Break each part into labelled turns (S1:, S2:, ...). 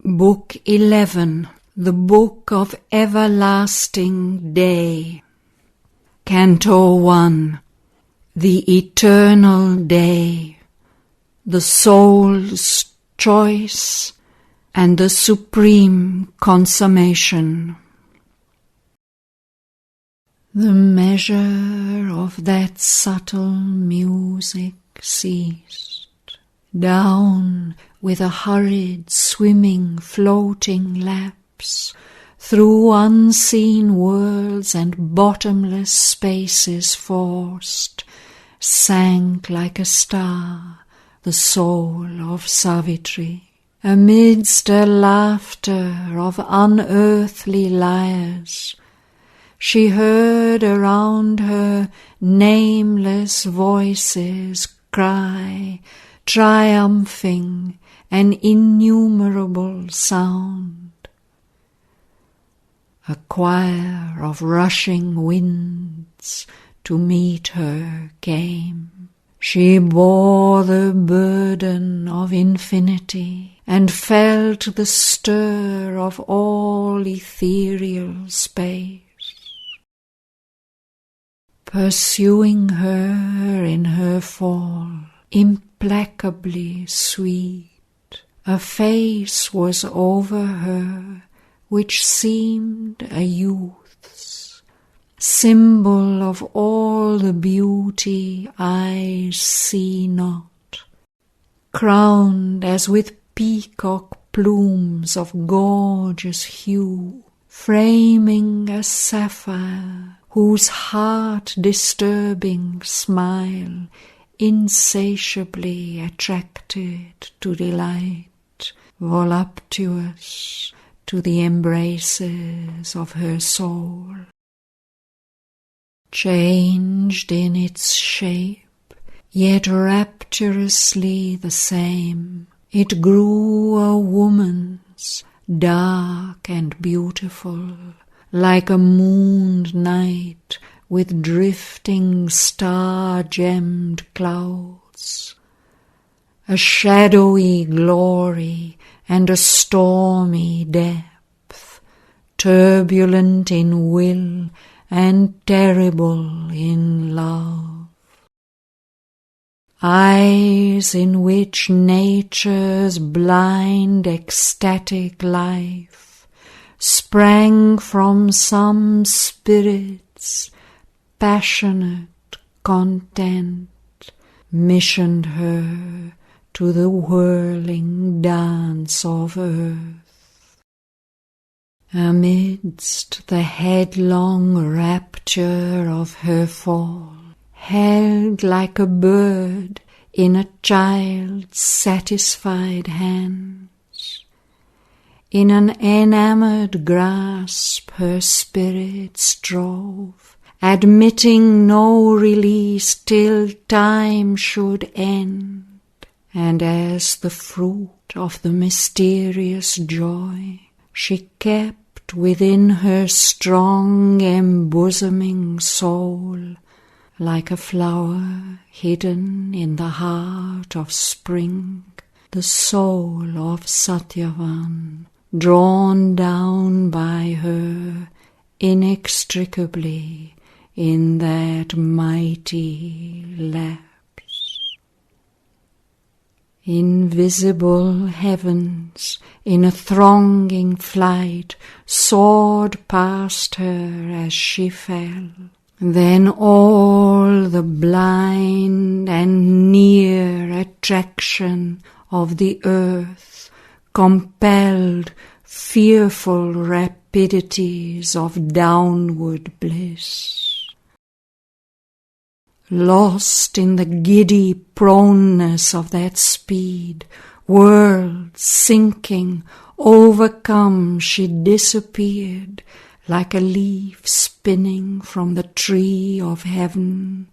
S1: Book 11. The Book of Everlasting Day. Canto 1. The Eternal Day, the Soul's Choice, and the Supreme Consummation. The measure of that subtle music ceased. Down with a hurried, swimming, floating lapse, through unseen worlds and bottomless spaces forced, sank like a star the soul of Savitri. Amidst a laughter of unearthly lyres, she heard around her nameless voices cry, triumphing an innumerable sound. A choir of rushing winds to meet her came. She bore the burden of infinity and felt the stir of all ethereal space. Pursuing her in her fall, implacably sweet, a face was over her which seemed a youth's, symbol of all the beauty eyes see not, crowned as with peacock plumes of gorgeous hue, framing a sapphire whose heart-disturbing smile insatiably attracted to delight, voluptuous to the embraces of her soul. Changed in its shape, yet rapturously the same, it grew a woman's, dark and beautiful, like a mooned night with drifting star-gemmed clouds, a shadowy glory and a stormy depth, turbulent in will and terrible in love. Eyes in which nature's blind ecstatic life sprang from some spirit's passionate content, missioned her to the whirling dance of earth. Amidst the headlong rapture of her fall, held like a bird in a child's satisfied hands, in an enamoured grasp her spirit strove, admitting no release till time should end, and as the fruit of the mysterious joy, she kept within her strong embosoming soul, like a flower hidden in the heart of spring, the soul of Shraddhavan, drawn down by her inextricably in that mighty lapse. Invisible heavens in a thronging flight soared past her as she fell. Then all the blind and near attraction of the earth compelled fearful rapidities of downward bliss. Lost in the giddy proneness of that speed, world sinking, overcome, she disappeared like a leaf spinning from the tree of heaven,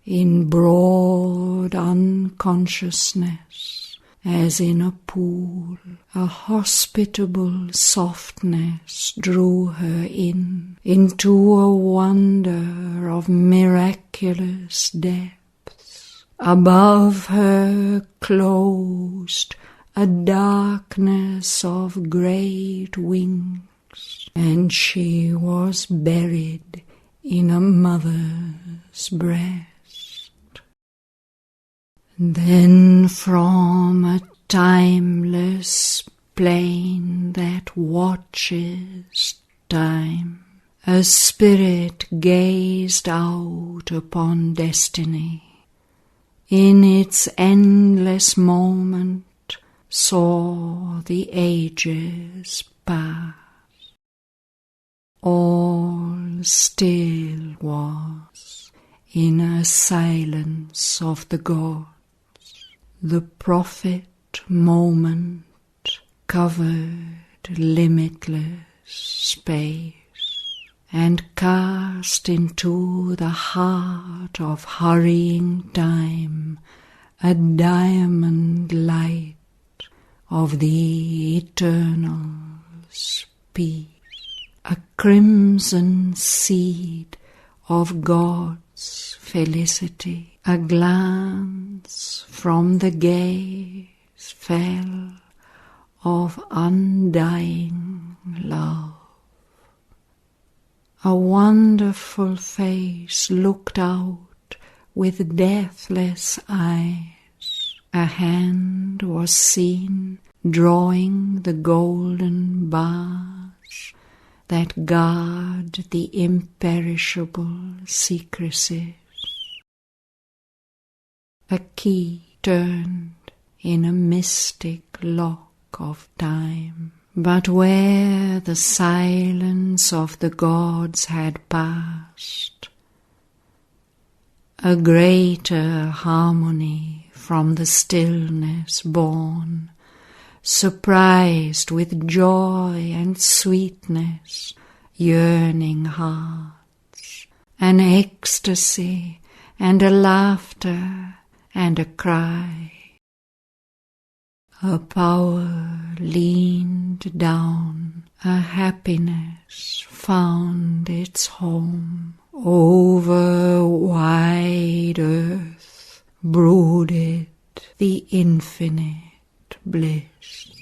S1: in broad unconsciousness, as in a pool. A hospitable softness drew her into a wonder of miraculous depths. Above her closed a darkness of great wings, and she was buried in a mother's breast. Then from a timeless plain that watches time, a spirit gazed out upon destiny. In its endless moment saw the ages pass. All still was in a silence of the gods. The prophet moment covered limitless space, and cast into the heart of hurrying time a diamond light of the eternal's peace, a crimson seed of God's felicity. A glance from the gaze fell of undying love. A wonderful face looked out with deathless eyes. A hand was seen drawing the golden bars that guard the imperishable secrecies. A key turned in a mystic lock of time, but where the silence of the gods had passed, a greater harmony from the stillness born, surprised with joy and sweetness, yearning hearts, an ecstasy and a laughter and a cry. A power leaned down, a happiness found its home. Over wide earth brooded the infinite bliss.